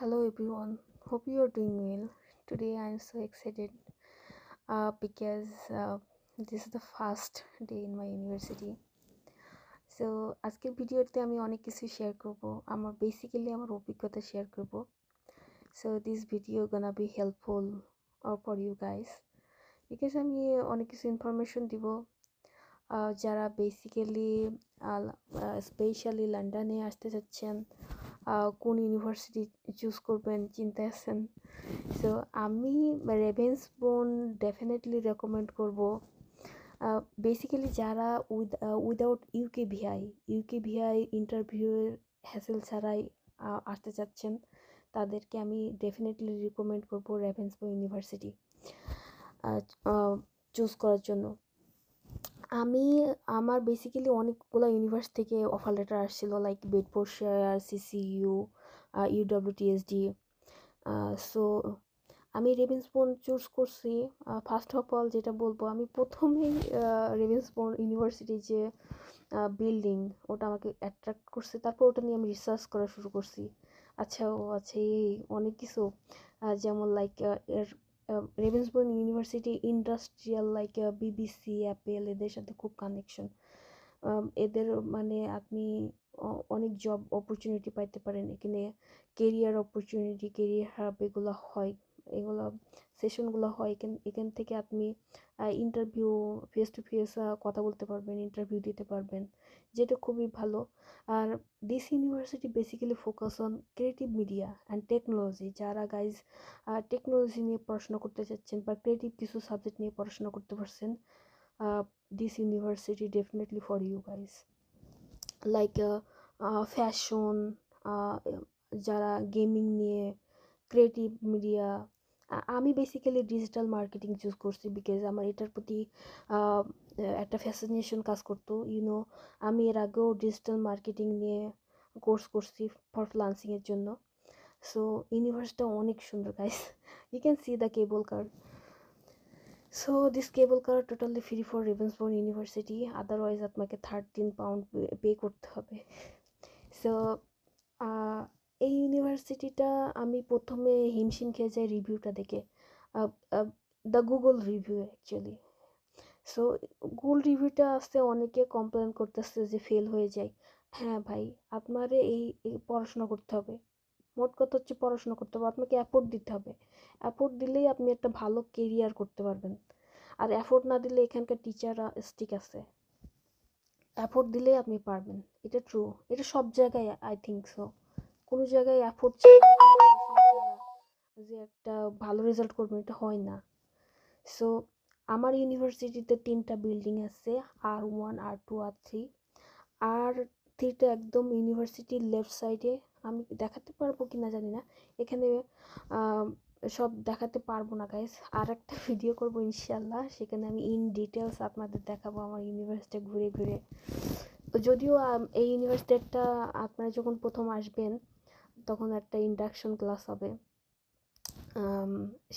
Hello everyone, hope you are doing well. Today I am so excited because this is the first day in my university. So আজকের ভিডিওতে আমি অনেক কিছু share করব, আমার অভিজ্ঞতা শেয়ার করব. So this video gonna be helpful for you guys because আমি অনেক কিছু ইনফরমেশন দিব যারা বেসিক্যালি স্পেশালি লন্ডনে আসতে যাচ্ছেন, কোন ইউনিভার্সিটি চুজ করবেন চিন্তায় আছেন. সো আমি রেভেন্সবোর্ন ডেফিনেটলি রেকমেন্ড করব. বেসিক্যালি যারা উইদাউট ইউকেভিআই ইন্টারভিউয়ের হ্যাসেল ছাড়াই আসতে চাচ্ছেন তাদেরকে আমি ডেফিনেটলি রিকমেন্ড করব রেভেন্সবোর্ন ইউনিভার্সিটি চুজ করার জন্য. আমার বেসিক্যালি অনেকগুলো ইউনিভার্সিটি থেকে অফার লেটার আসছিল, লাইক বেডফোর্ডশায়ার, সিসিইউ, ইউডব্লিউটিএসডি. সো আমি রেভেন্সবোর্ন চুজ করছি. ফার্স্ট অফ অল যেটা বলবো, আমি প্রথমেই রেভেন্সবোর্ন ইউনিভার্সিটি যে বিল্ডিং ওটা আমাকে অ্যাট্রাক্ট করছে. তারপর ওটা নিয়ে আমি রিসার্চ করা শুরু করছি. আচ্ছা এই অনেক কিছু, যেমন like Ravensbourne university industrial, like BBC, Apple, এদের সাথে খুব কানেকশন. এদের মানে আপনি অনেক জব অপরচুনিটি পাইতে পারেন এখানে. কেরিয়ার অপরচুনিটি, কেরিয়ার হাব এগুলো সেশনগুলো হয়. এখান থেকে আপনি ইন্টারভিউ ফেস টু ফেস কথা বলতে পারবেন, ইন্টারভিউ দিতে পারবেন, যেটা খুবই ভালো. আর this university basically focus on creative media and technology. যারা গাইজ টেকনোলজি নিয়ে পড়াশোনা করতে চাচ্ছেন বা ক্রিয়েটিভ কিছু সাবজেক্ট নিয়ে পড়াশোনা করতে পারছেন, this university definitely for you guys. Like fashion, যারা গেমিং নিয়ে, ক্রিয়েটিভ মিডিয়া. আমি বেসিক্যালি ডিজিটাল মার্কেটিং চুজ করছি বিকজ আমার এটার প্রতি একটা ফ্যাসিনেশন কাজ করতো. আমি এর আগেও ডিজিটাল মার্কেটিং নিয়ে কোর্স করছি ফর ফ্রিল্যান্সিংয়ের জন্য. সো ইউনিভার্সিটিটা অনেক সুন্দর guys. You can see the cable car. So this cable car totally free for Ravensbourne University, otherwise আপনাকে £13 পে করতে হবে. সো এই ইউনিভার্সিটিটা আমি প্রথমে হিমশিম খেয়ে যাই রিভিউটা দেখে, the Google review actually. So Google রিভিউটা আসতে অনেকে কমপ্লেন করতেছে যে ফেল হয়ে যায়. হ্যাঁ ভাই, আপনারে এই পড়াশোনা করতে হবে. মোট কথা হচ্ছে পড়াশোনা করতে হবে, আপনাকে অ্যাফোর্ট দিতে হবে. অ্যাফোর্ট দিলেই আপনি একটা ভালো কেরিয়ার করতে পারবেন. আর অ্যাফোর্ট না দিলে এখানকার টিচাররা স্টিক আছে, অ্যাফোর্ট দিলেই আপনি পারবেন. এটা ট্রু, এটা সব জায়গায় আই থিঙ্ক সো. কোনো জায়গায় অ্যাফোর্ট ছাড়া যে একটা ভালো রেজাল্ট করবেন এটা হয় না. সো আমার ইউনিভার্সিটিতে 3টা বিল্ডিং আছে, R1, R2, R3. R3টা একদম ইউনিভার্সিটির লেফট সাইডে. আমি দেখাতে পারবো কি না জানি না, এখানে সব দেখাতে পারবো না গাইস. আর একটা ভিডিও করবো ইনশাল্লাহ, সেখানে আমি ইন ডিটেলস আপনাদের দেখাবো আমার ইউনিভার্সিটি ঘুরে ঘুরে. যদিও এই ইউনিভার্সিটিটা আপনারা যখন প্রথম আসবেন তখন একটা ইন্ডাকশন ক্লাস হবে,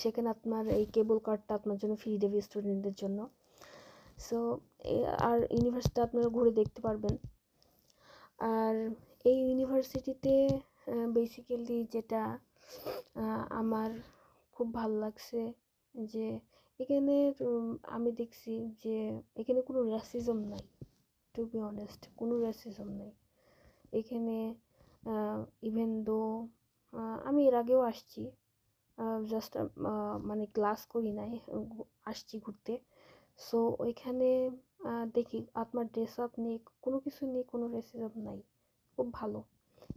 সেখানে আপনার এই কেবল কার্ডটা আপনার জন্য ফ্রি দেবে স্টুডেন্টদের জন্য. সো আর ইউনিভার্সিটি আপনারা ঘুরে দেখতে পারবেন. আর এই ইউনিভার্সিটিতে বেসিক্যালি যেটা আমার খুব ভালো লাগছে যে এখানে আমি দেখছি যে এখানে কোনো র্যাসিজম নাই. টু বি অনেস্ট, কোনো র্যাসিজম নাই এখানে. ইভেন দো আমি এর আগেও আসছি, জাস্ট মানে ক্লাস করি নাই, আসছি ঘুরতে. সো ওইখানে দেখি আপনার ড্রেস আপ নিয়ে কোনো কিছু নিয়ে কোনো রেসিজম নাই. খুব ভালো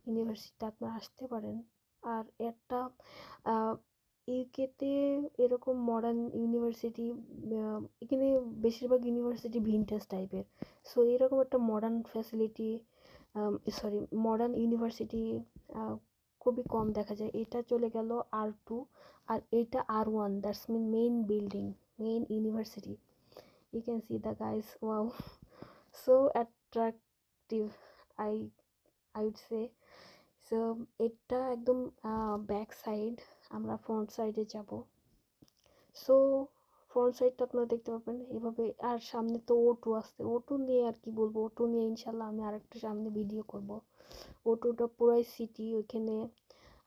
ইউনিভার্সিটি, আপনারা আসতে পারেন. আর একটা ইউকেতে এরকম মডার্ন ইউনিভার্সিটি, এখানে বেশিরভাগ ইউনিভার্সিটি ভিনটেজ টাইপের. সো এরকম একটা মডার্ন ফ্যাসিলিটি, মডার্ন ইউনিভার্সিটি খুবই কম দেখা যায়. এটা চলে গেল R2, আর এটা R1, that's mean main building, main university. You can see the guys, wow, so attractive, I would say. So এটা একদম ব্যাক সাইড, আমরা ফ্রন্ট সাইডে যাব. সো ফ্রন্ট সাইডটা আপনারা দেখতে পাবেন এভাবে. আর সামনে তো O2 আসছে, O2 নিয়ে আর কি বলবো, O2 নিয়ে ইনশাল্লাহ আমি আরেকটা সামনে ভিডিও করব. O2টা পুরাই সিটি, ওইখানে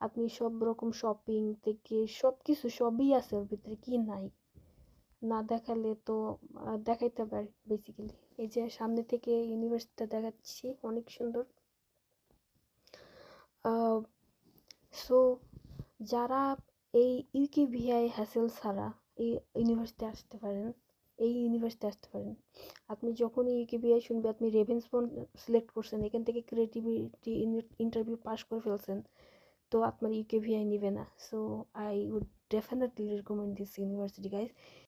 আপনি সব রকম শপিং থেকে সব কিছু সবই আছে ওর ভিতরে, কি নাই না দেখালে তো দেখাইতে পারে বেসিক্যালি। এই যে সামনে থেকে ইউনিভার্সিটিটা দেখাচ্ছি, অনেক সুন্দর। সো যারা এই ইউকেভিআই হ্যাসেল ছাড়া এই ইউনিভার্সিটি আসতে পারেন, আপনি যখনই ইউকেভিআই শুনবে আপনি রেভেন্সবর্ন সিলেক্ট করছেন, এখান থেকে ক্রিয়েটিভিটি ইন্টারভিউ পাস করে ফেলছেন, তো আপনার ইউকেভিআই নিবে না। So I would definitely recommend this university guys.